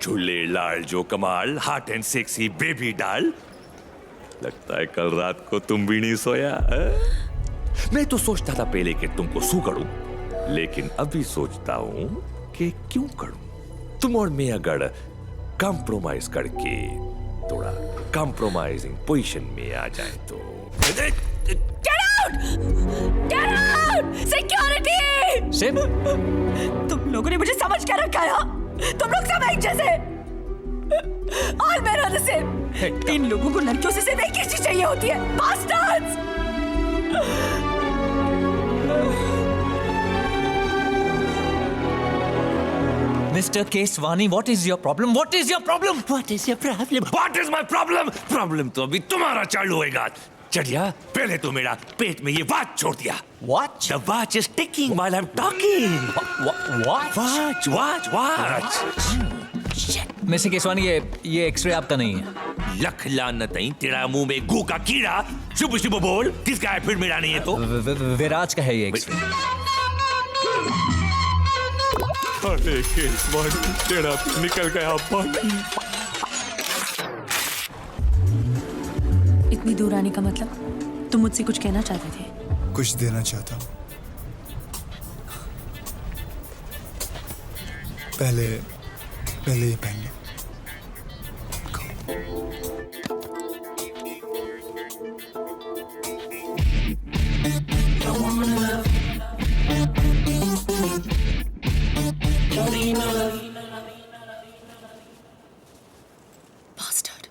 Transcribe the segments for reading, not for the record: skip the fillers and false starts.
झूले लाल जो कमाल, हॉट एंड सेक्सी बेबी डाल। लगता है कल रात को तुम भी नहीं सोया। मैं तो सोचता था पहले कि तुमको सू करूं, लेकिन अभी सोचता हूं कि क्यों करूं। तुम और मैं अगर कॉम्प्रोमाइज करके थोड़ा कॉम्प्रोमाइजिंग पोजीशन में आ जाए तो। Get out! Get out! Security! SIM, तुम लोगों ने मुझे समझ क्या रखा है? तुम लोग सब एक जैसे। All men are the same. इन लोगों को लड़कियों से सिर्फ एक ही चीज चाहिए होती है, bastards! Mr. Keswani, what is your problem? What is your problem? What is your problem? What is my problem? Problem तो अभी तुम्हारा चालू होएगा। चढ़िया, पहले तो मेरा पेट में ये watch छोड़ दिया। What? The watch is ticking while I'm talking. What? Watch. Mister Keswani, ये एक्सरे आपका नहीं है। लख लानत नहीं, तेरा मुंह में गू का कीड़ा। शुभ शुभ बोल, किसका है? फिर मेरा नहीं है तो। विराज का है ये एक्सरे। अरे केसवानी, तेरा निकल गया बाकी। इतनी दूर आने का मतलब? तुम मुझसे कुछ कहना चाहते थे? कुछ देना चाहता हूँ। पहले ये पहन ले। Bastard.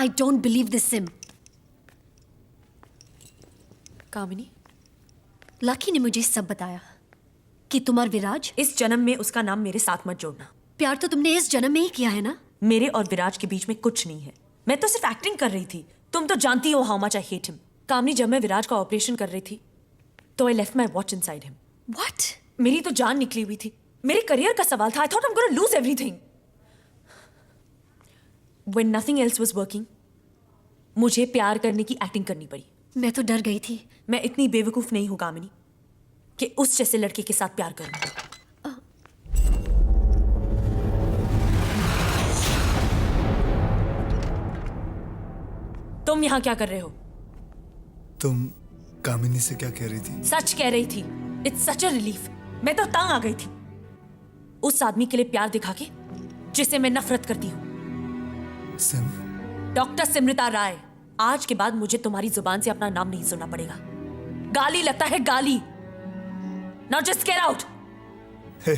I don't believe this, Sim. Kamini, lucky ने मुझे सब बताया कि तुम और विराज, इस जन्म में उसका नाम मेरे साथ मत जोड़ना। प्यार तो तुमने इस जन्म में ही किया है ना? मेरे और विराज के बीच में कुछ नहीं है। मैं तो सिर्फ एक्टिंग कर रही थी। तुम तो जानती हो how much I hate him. Kamini, जब मैं विराज का ऑपरेशन कर रही थी तो I left my watch inside him. What? मेरी तो जान निकली हुई थी। मेरे करियर का सवाल था। I thought I am gonna lose everything. When nothing else was working, मुझे प्यार करने की एक्टिंग करनी पड़ी। मैं तो डर गई थी। मैं इतनी बेवकूफ नहीं हूं कामिनी कि उस जैसे लड़के के साथ प्यार करूं। तुम यहां क्या कर रहे हो? तुम कामिनी से क्या कह रही थी? सच कह रही थी। It's such a relief. मैं तो तंग आ गई थी उस आदमी के लिए प्यार दिखा के जिसे मैं नफरत करती हूं। सिम, डॉक्टर सिमृता राय, आज के बाद मुझे तुम्हारी जुबान से अपना नाम नहीं सुनना पड़ेगा। गाली लगता है गाली। Now just get out. hey,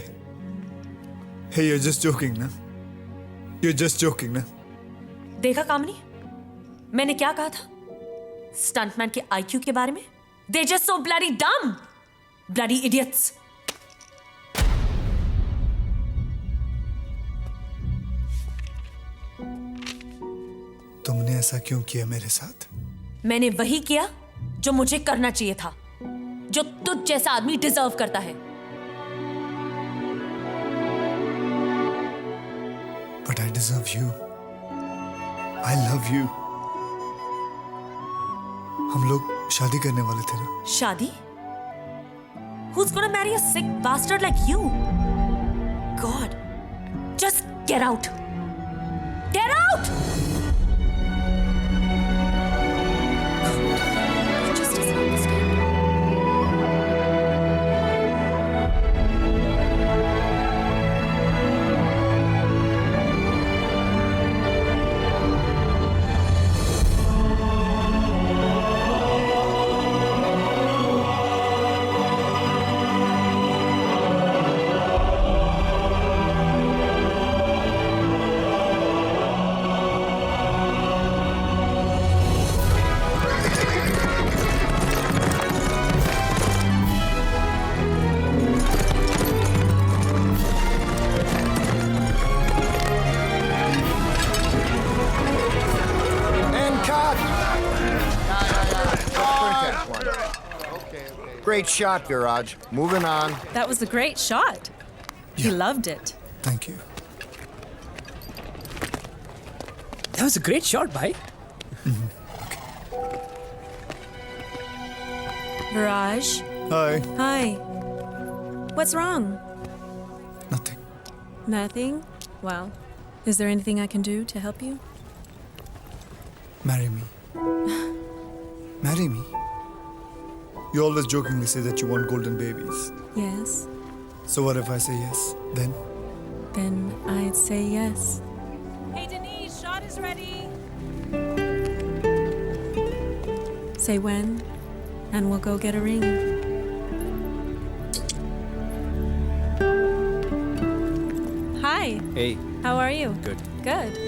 hey, you're just joking, ना? You're just joking, ना? देखा कामनी, मैंने क्या कहा था स्टंटमैन के आईक्यू के बारे में? They just so bloody dumb, bloody idiots. तुमने ऐसा क्यों किया मेरे साथ? मैंने वही किया जो मुझे करना चाहिए था, जो तुझ जैसा आदमी डिजर्व करता है। But I deserve you. I love you. हम लोग शादी करने वाले थे ना? शादी? Who's gonna marry a sick bastard like you? God, just get out. Get out! Just doesn't understand. Great shot, Viraj. Moving on. That was a great shot. He Yeah. loved it. Thank you. That was a great shot, bhai. Viraj, Hi. hi. What's wrong? Nothing. Nothing? Well, is there anything I can do to help you? Marry me. Marry me. You always jokingly say that you want golden babies. Yes. So what if I say yes? Then? Then I'd say yes. Hey, Denise, shot is ready. Say when, and we'll go get a ring. Hi. Hey. How are you? Good. Good.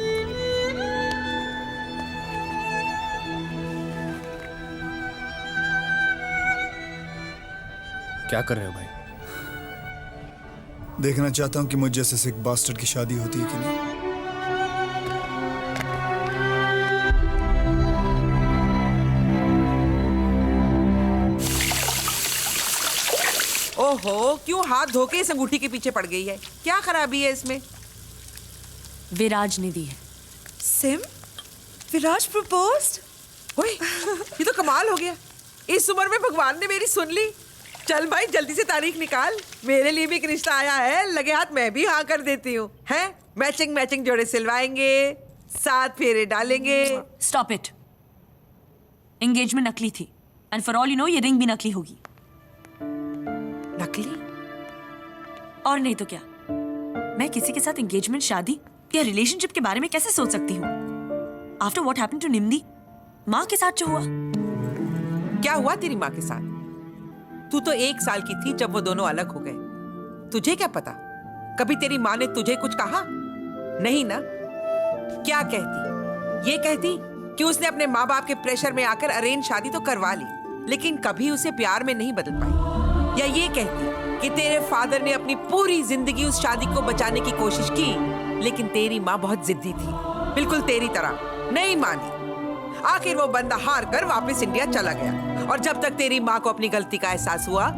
क्या कर रहे हो भाई? देखना चाहता हूँ कि मुझ जैसे सिक बास्टर्ड की शादी होती है कि नहीं। ओहो, क्यों हाथ धोके इस अंगूठी के पीछे पड़ गई है? क्या खराबी है इसमें? विराज ने दी है। सिम, विराज प्रपोज्ड? ओए, ये तो कमाल हो गया। इस उम्र में भगवान ने मेरी सुन ली। चल भाई, जल्दी से तारीख निकाल। मेरे लिए भी एक रिश्ता आया है, लगे हाथ मैं भी हाँ कर देती हूँ। हैं? मैचिंग मैचिंग जोड़े सिलवाएंगे, 7 फेरे डालेंगे। Stop it. एंगेजमेंट नकली थी, and for all you know ये रिंग भी नकली होगी। नकली? और नहीं तो क्या, मैं किसी के साथ एंगेजमेंट, शादी या रिलेशनशिप के बारे में कैसे सोच सकती हूँ? आफ्टर व्हाट हैपेंड टू निम्दी, माँ के साथ जो हुआ। क्या हुआ तेरी माँ के साथ? तू तो 1 साल की थी जब वो दोनों अलग हो गए। तुझे क्या पता? कभी तेरी माँ ने तुझे कुछ कहा? नहीं ना? क्या कहती? ये कहती कि उसने अपने माँ बाप के प्रेशर में आकर अरेंज शादी तो करवा ली, लेकिन कभी उसे प्यार में नहीं बदल पाई। या ये कहती कि तेरे फादर ने अपनी पूरी जिंदगी उस शादी को बचाने की कोशिश की, लेकिन तेरी माँ बहुत जिद्दी थी, बिल्कुल तेरी तरह, नहीं मानी। आखिर वो बंदा हार कर वापस इंडिया चला गया, और जब तक तेरी माँ को अपनी गलती का एहसास हुआ,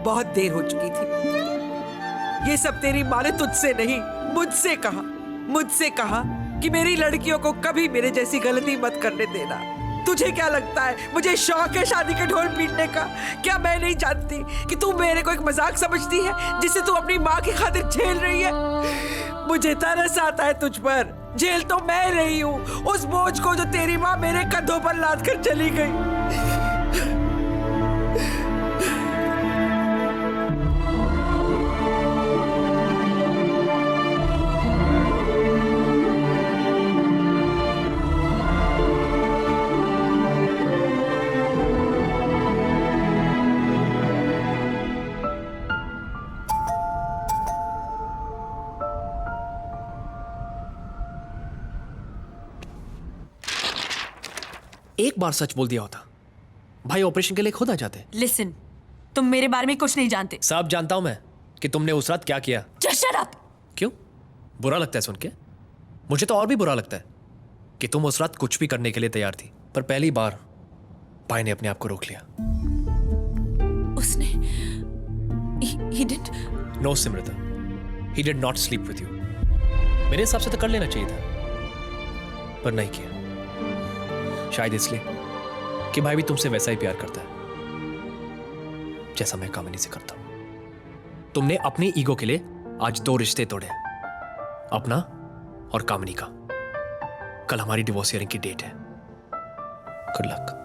बहुत देर हो चुकी थी। ये सब तेरी माँ ने तुझसे नहीं, मुझसे कहा कि मेरी लड़कियों को कभी मेरे जैसी गलती मत करने देना। तुझे क्या लगता है मुझे शौक है शादी के ढोल पीटने का? क्या मैं नहीं जानती कि तू मेरे को एक मजाक समझती है जिसे तू अपनी माँ की खातिर झेल रही है? मुझे तरस आता है तुझ पर। झेल तो मैं रही हूँ उस बोझ को जो तेरी माँ मेरे कंधों पर लाद कर चली गई। एक बार सच बोल दिया होता, भाई ऑपरेशन के लिए खुद आ जाते। लिसन, तुम मेरे बारे में कुछ नहीं जानते। सब जानता हूं मैं कि तुमने उस रात क्या किया। Just shut up! क्यों? बुरा लगता है सुन के? मुझे तो और भी बुरा लगता है कि तुम उस रात कुछ भी करने के लिए तैयार थी, पर पहली बार भाई ने अपने आप को रोक लिया। उसने he didn't... no Simrita, he did not sleep with you। मेरे हिसाब से तो कर लेना चाहिए था, पर नहीं किया। शायद इसलिए कि भाई भी तुमसे वैसा ही प्यार करता है जैसा मैं कामिनी से करता हूं। तुमने अपनी ईगो के लिए आज 2 रिश्ते तोड़े, अपना और कामिनी का। कल हमारी डिवोर्स हियरिंग की डेट है। Good luck.